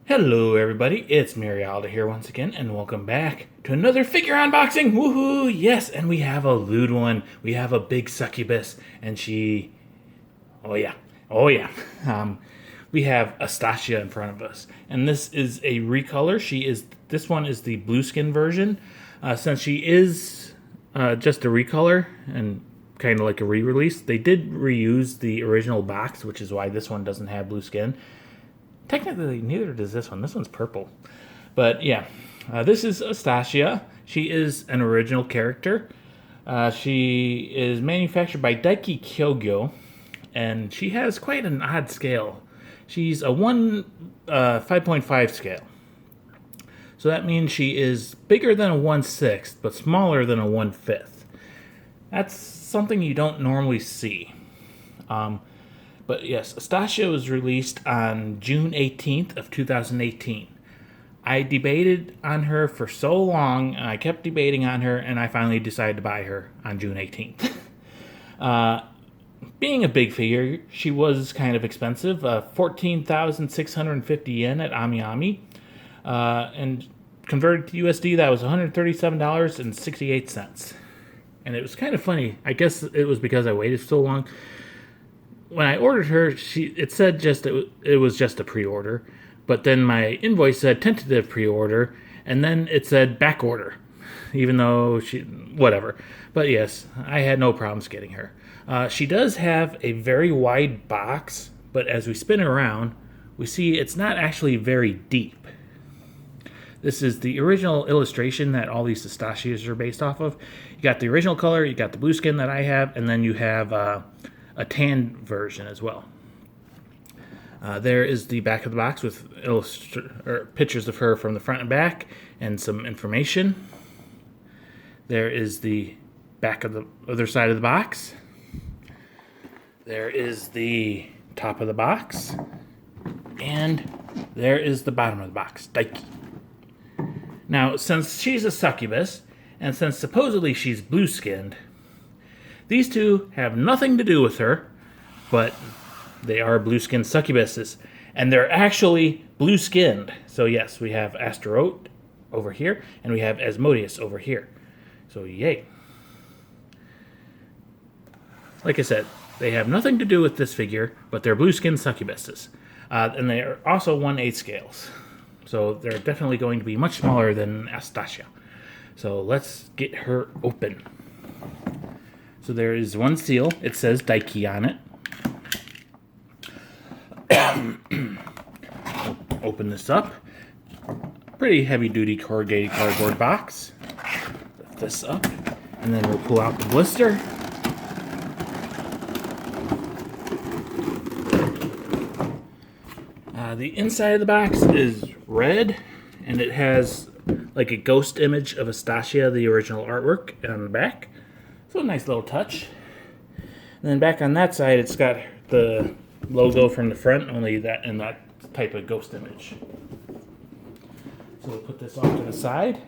Hello everybody, it's Marialda here once again, and welcome back to another figure unboxing! Woohoo! Yes, and we have a lewd one. We have a big succubus, and she... Oh yeah. Oh yeah. We have Astacia in front of us. And this is a recolor. This one is the blue skin version. Since she is just a recolor, and kind of like a re-release, they did reuse the original box, which is why this one doesn't have blue skin. Technically, neither does this one. This one's purple. But yeah, this is Astacia. She is an original character. She is manufactured by Daiki Kougyou, and she has quite an odd scale. She's a 5.5 scale. So that means she is bigger than a 1/6, but smaller than a 1/5. That's something you don't normally see. But yes, Astacia was released on June 18th of 2018. I debated on her for so long, and I kept debating on her, and I finally decided to buy her on June 18th. Being a big figure, she was kind of expensive, 14,650 yen at AmiAmi, and converted to USD, that was $137.68. And it was kind of funny. I guess it was because I waited so long. When I ordered her, it said it was just a pre-order, but then my invoice said tentative pre-order, and then it said back order, even though whatever. But yes, I had no problems getting her. She does have a very wide box, but as we spin around, we see it's not actually very deep. This is the original illustration that all these Astacias are based off of. You got the original color, you got the blue skin that I have, and then you have a tan version as well. There is the back of the box with pictures of her from the front and back and some information. There is the back of the other side of the box. There is the top of the box. And there is the bottom of the box. Daiki. Now, since she's a succubus, and since supposedly she's blue-skinned, these two have nothing to do with her, but they are blue-skinned succubuses, and they're actually blue-skinned. So yes, we have Astacia over here, and we have Asmodeus over here. So yay. Like I said, they have nothing to do with this figure, but they're blue-skinned succubuses. And they are also 1/8 scales. So they're definitely going to be much smaller than Astacia. So let's get her open. So there is one seal. It says Daiki on it. Open this up. Pretty heavy-duty corrugated cardboard box. Lift this up, and then we'll pull out the blister. The inside of the box is red, and it has like a ghost image of Astacia, the original artwork, on the back. So a nice little touch. And then back on that side, it's got the logo from the front, only that in that type of ghost image. So we'll put this off to the side.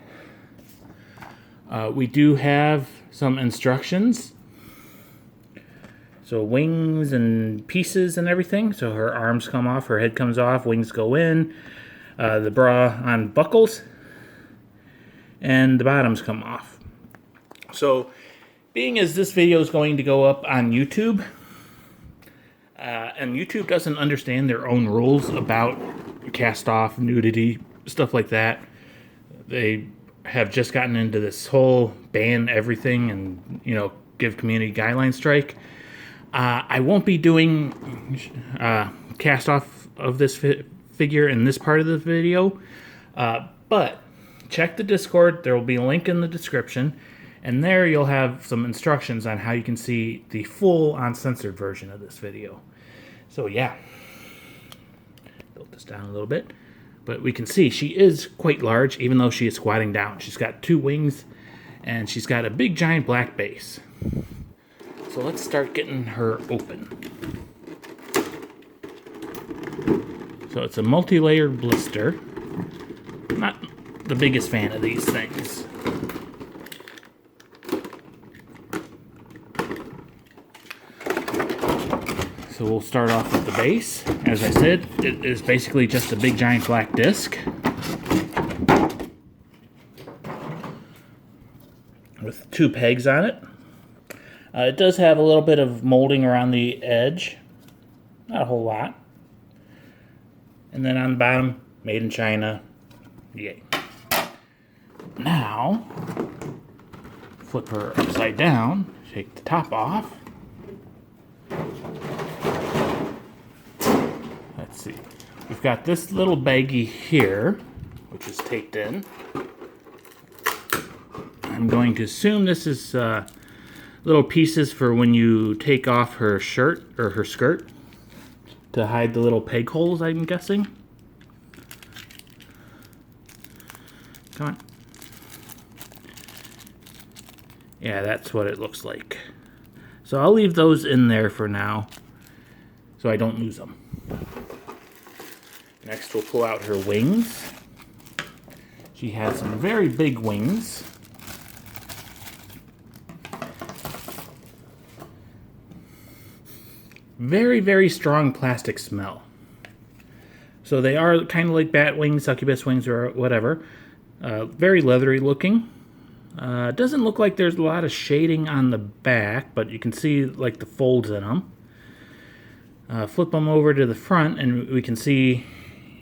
We do have some instructions. So wings and pieces and everything. So her arms come off, her head comes off, wings go in. The bra unbuckles. And the bottoms come off. So, being as this video is going to go up on YouTube, and YouTube doesn't understand their own rules about cast-off, nudity, stuff like that. They have just gotten into this whole ban everything and, give community guideline strike. I won't be doing cast-off of this figure in this part of the video, but check the Discord. There will be a link in the description, and there you'll have some instructions on how you can see the full uncensored version of this video. So yeah, build this down a little bit, but we can see she is quite large, even though she is squatting down. She's got 2 wings, and she's got a big giant black base. So let's start getting her open. So it's a multi-layered blister. Not the biggest fan of these things. So we'll start off with the base. As I said, it is basically just a big giant black disc with 2 pegs on it. It does have a little bit of molding around the edge, not a whole lot. And then on the bottom, made in China, yay. Now, flip her upside down, take the top off. Let's see, we've got this little baggie here, which is taped in. I'm going to assume this is little pieces for when you take off her shirt or her skirt to hide the little peg holes, I'm guessing. Come on. Yeah, that's what it looks like. So I'll leave those in there for now so I don't lose them. Next we'll pull out her wings. She has some very big wings. Very, very strong plastic smell. So they are kind of like bat wings, succubus wings, or whatever. Very leathery looking. Doesn't look like there's a lot of shading on the back, but you can see like the folds in them. Flip them over to the front and we can see,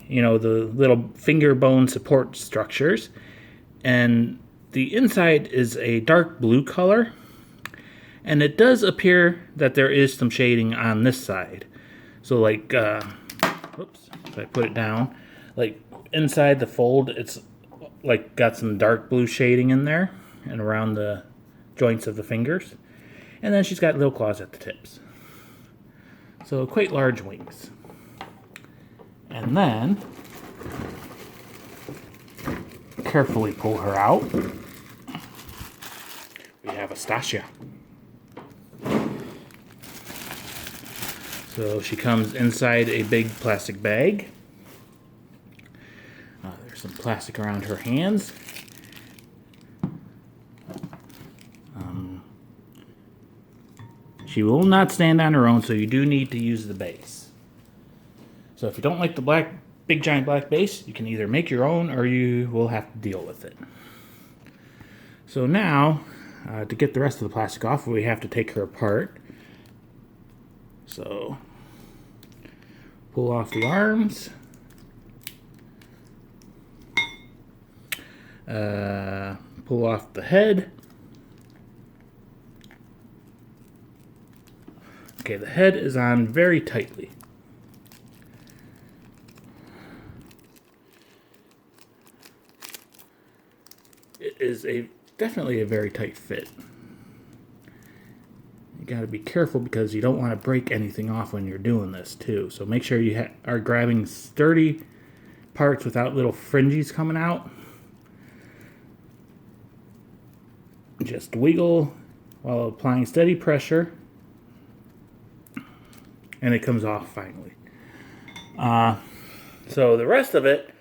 you know, the little finger bone support structures. And the inside is a dark blue color. And it does appear that there is some shading on this side. So like, whoops, if I put it down, like inside the fold, it's like got some dark blue shading in there and around the joints of the fingers. And then she's got little claws at the tips. So quite large wings. And then, carefully pull her out. We have Astacia. So she comes inside a big plastic bag. There's some plastic around her hands. She will not stand on her own, so you do need to use the base. So if you don't like the big giant black base, you can either make your own or you will have to deal with it. So now, to get the rest of the plastic off, we have to take her apart. So, pull off the arms, pull off the head. Okay, the head is on very tightly. It is definitely a very tight fit. You got to be careful because you don't want to break anything off when you're doing this too. So make sure you are grabbing sturdy parts without little fringes coming out. Just wiggle while applying steady pressure. And it comes off finally. So the rest of it,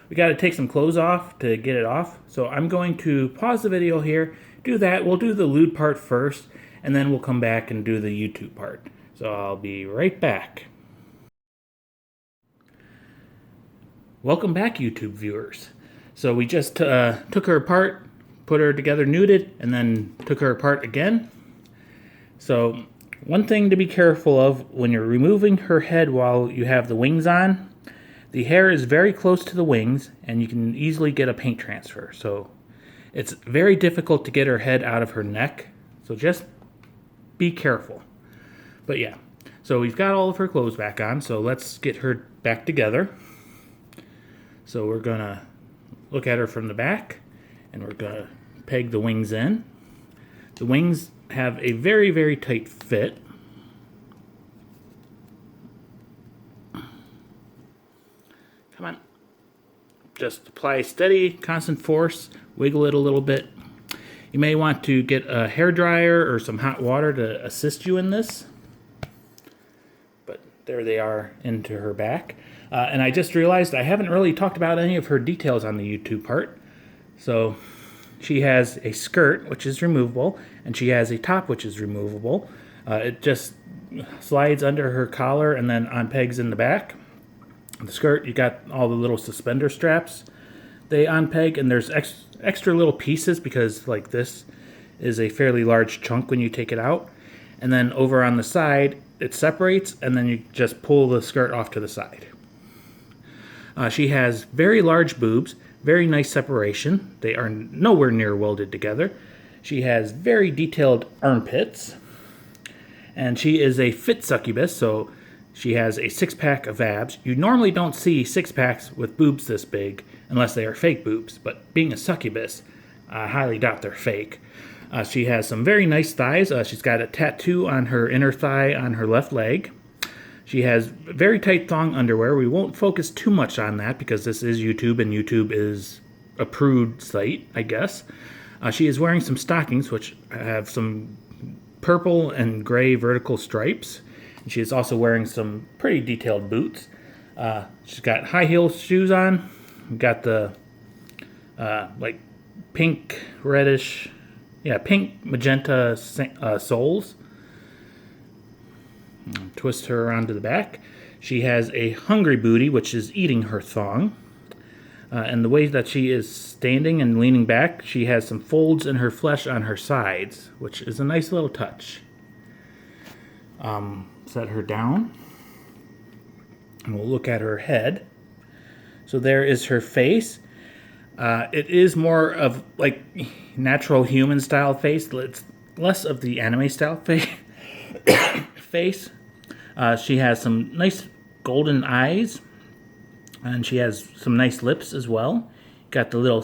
we got to take some clothes off to get it off. So I'm going to pause the video here, do that. We'll do the lewd part first, and then we'll come back and do the YouTube part. So I'll be right back. Welcome back, YouTube viewers. So we just took her apart, put her together nuded, and then took her apart again. So one thing to be careful of when you're removing her head while you have the wings on, the hair is very close to the wings and you can easily get a paint transfer. So it's very difficult to get her head out of her neck. So just be careful. But yeah, so we've got all of her clothes back on. So let's get her back together. So we're gonna look at her from the back and we're gonna peg the wings in. The wings have a very, very tight fit. Come on. Just apply steady, constant force, wiggle it a little bit. You may want to get a hairdryer or some hot water to assist you in this. But there they are into her back. And I just realized I haven't really talked about any of her details on the YouTube part. So she has a skirt, which is removable, and she has a top, which is removable. It just slides under her collar and then on pegs in the back. The skirt, you got all the little suspender straps. They unpeg, and there's extra little pieces because like this is a fairly large chunk when you take it out. And then over on the side, it separates, and then you just pull the skirt off to the side. She has very large boobs, very nice separation. They are nowhere near welded together. She has very detailed armpits. And she is a fit succubus, so she has a six-pack of abs. You normally don't see six-packs with boobs this big unless they are fake boobs, but being a succubus, I highly doubt they're fake. She has some very nice thighs. She's got a tattoo on her inner thigh on her left leg. She has very tight thong underwear. We won't focus too much on that because this is YouTube, and YouTube is a prude site, I guess. She is wearing some stockings, which have some purple and gray vertical stripes. And she is also wearing some pretty detailed boots. She's got high heel shoes on. Got the like pink, reddish, pink magenta soles. Twist her around to the back. She has a hungry booty, which is eating her thong. And the way that she is standing and leaning back, she has some folds in her flesh on her sides, which is a nice little touch. Set her down. And we'll look at her head. So there is her face. It is more of like natural human style face. It's less of the anime style face. She has some nice golden eyes, and she has some nice lips as well. Got the little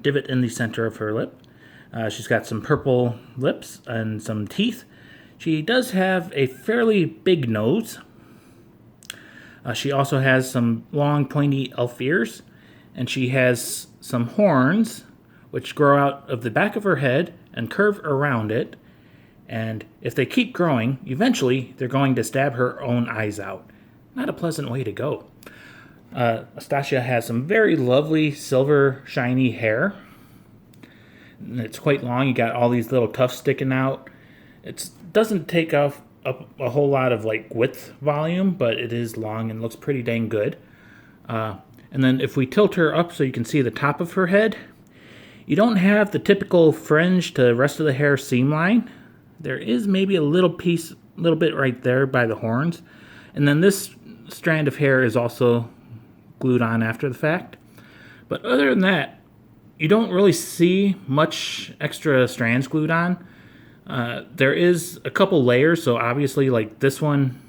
divot in the center of her lip. She's got some purple lips and some teeth. She does have a fairly big nose. She also has some long pointy elf ears, and she has some horns which grow out of the back of her head and curve around it. And if they keep growing, eventually they're going to stab her own eyes out. Not a pleasant way to go. Astacia has some very lovely silver shiny hair. And it's quite long. You got all these little tufts sticking out. It doesn't take off a whole lot of like width volume, but it is long and looks pretty dang good. And then if we tilt her up so you can see the top of her head, you don't have the typical fringe to rest of the hair seam line. There is maybe a little bit right there by the horns. And then this strand of hair is also glued on after the fact. But other than that, you don't really see much extra strands glued on. There is a couple layers, so obviously like this one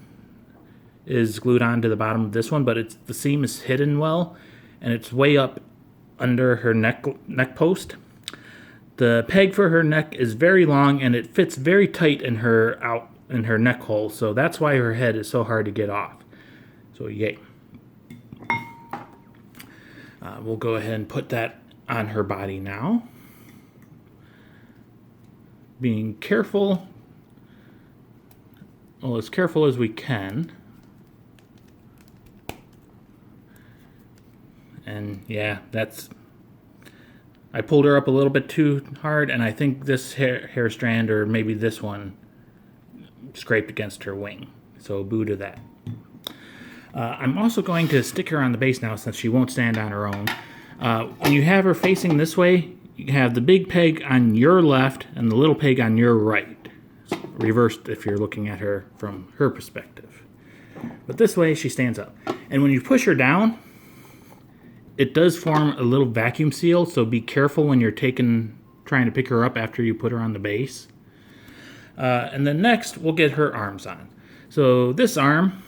is glued on to the bottom of this one, but the seam is hidden well, and it's way up under her neck post. The peg for her neck is very long, and it fits very tight in her neck hole, so that's why her head is so hard to get off. So yay. We'll go ahead and put that on her body now. Being careful, well, as careful as we can. And yeah, I pulled her up a little bit too hard, and I think this hair strand, or maybe this one, scraped against her wing. So boo to that. I'm also going to stick her on the base now since she won't stand on her own. When you have her facing this way, you have the big peg on your left and the little peg on your right. Reversed if you're looking at her from her perspective. But this way she stands up. And when you push her down, it does form a little vacuum seal, so be careful when you're trying to pick her up after you put her on the base. And then next, we'll get her arms on. So this arm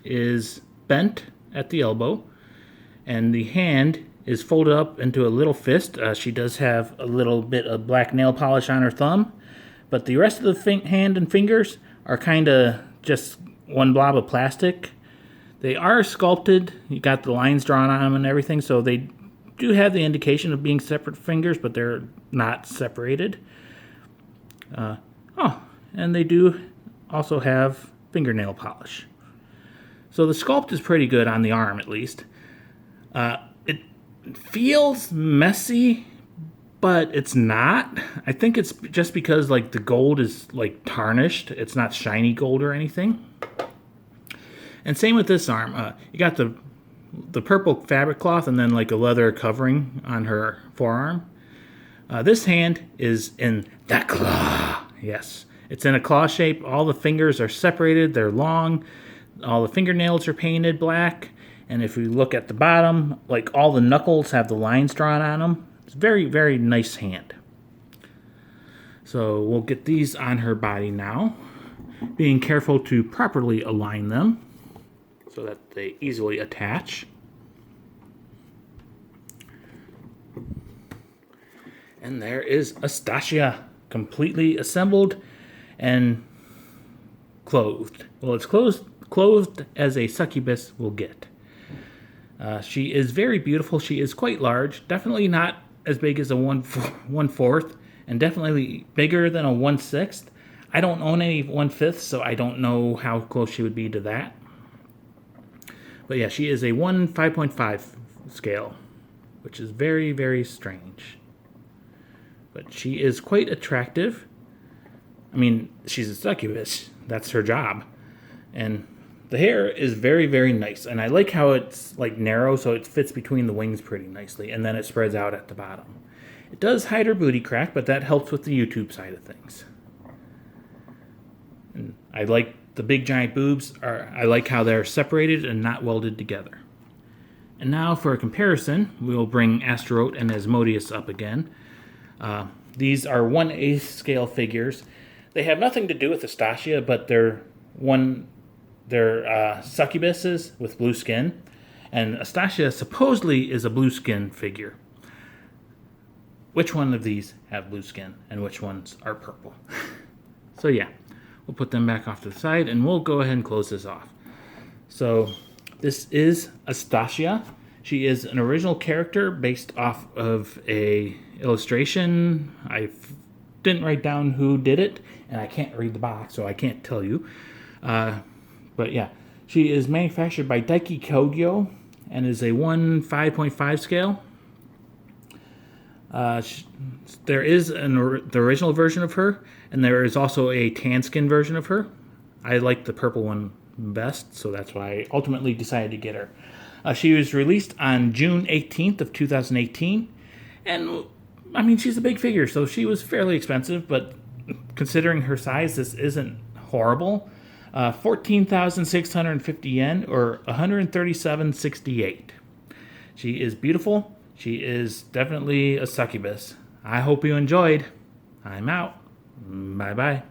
is bent at the elbow, and the hand is folded up into a little fist. She does have a little bit of black nail polish on her thumb, but the rest of the hand and fingers are kind of just one blob of plastic. They are sculpted. You got the lines drawn on them and everything, so they do have the indication of being separate fingers, but they're not separated. And they do also have fingernail polish. So the sculpt is pretty good on the arm, at least. It feels messy, but it's not. I think it's just because like the gold is like tarnished. It's not shiny gold or anything. And same with this arm. You got the purple fabric cloth and then like a leather covering on her forearm. This hand is in the claw. Yes, it's in a claw shape. All the fingers are separated. They're long. All the fingernails are painted black. And if we look at the bottom, like all the knuckles have the lines drawn on them. It's very, very nice hand. So we'll get these on her body now, being careful to properly align them so that they easily attach. And there is Astacia, completely assembled and clothed. Well, it's clothed as a succubus will get. She is very beautiful. She is quite large. Definitely not as big as a 1/4, and definitely bigger than a 1/6. I don't own any 1/5, so I don't know how close she would be to that. But yeah, she is a 5.5 scale, which is very, very strange. But she is quite attractive. I mean, she's a succubus. That's her job. And the hair is very, very nice. And I like how it's like narrow, so it fits between the wings pretty nicely. And then it spreads out at the bottom. It does hide her booty crack, but that helps with the YouTube side of things. And I like the big giant boobs. I like how they're separated and not welded together. And now for a comparison, we'll bring Astaroth and Asmodeus up again. These are 1/8 scale figures. They have nothing to do with Astacia, but they're succubuses with blue skin. And Astacia supposedly is a blue skin figure. Which one of these have blue skin and which ones are purple? So yeah, we'll put them back off to the side and we'll go ahead and close this off. So this is Astacia. She is an original character based off of a illustration. I didn't write down who did it, and I can't read the box, so I can't tell you. But yeah, she is manufactured by Daiki Kougyou and is a 5.5 scale. There is the original version of her, and there is also a tan skin version of her. I like the purple one best, so that's why I ultimately decided to get her. She was released on June 18th of 2018, and I mean, she's a big figure, so she was fairly expensive, but considering her size, this isn't horrible. 14,650 yen, or 137.68. She is beautiful. She is definitely a succubus. I hope you enjoyed. I'm out. Bye-bye.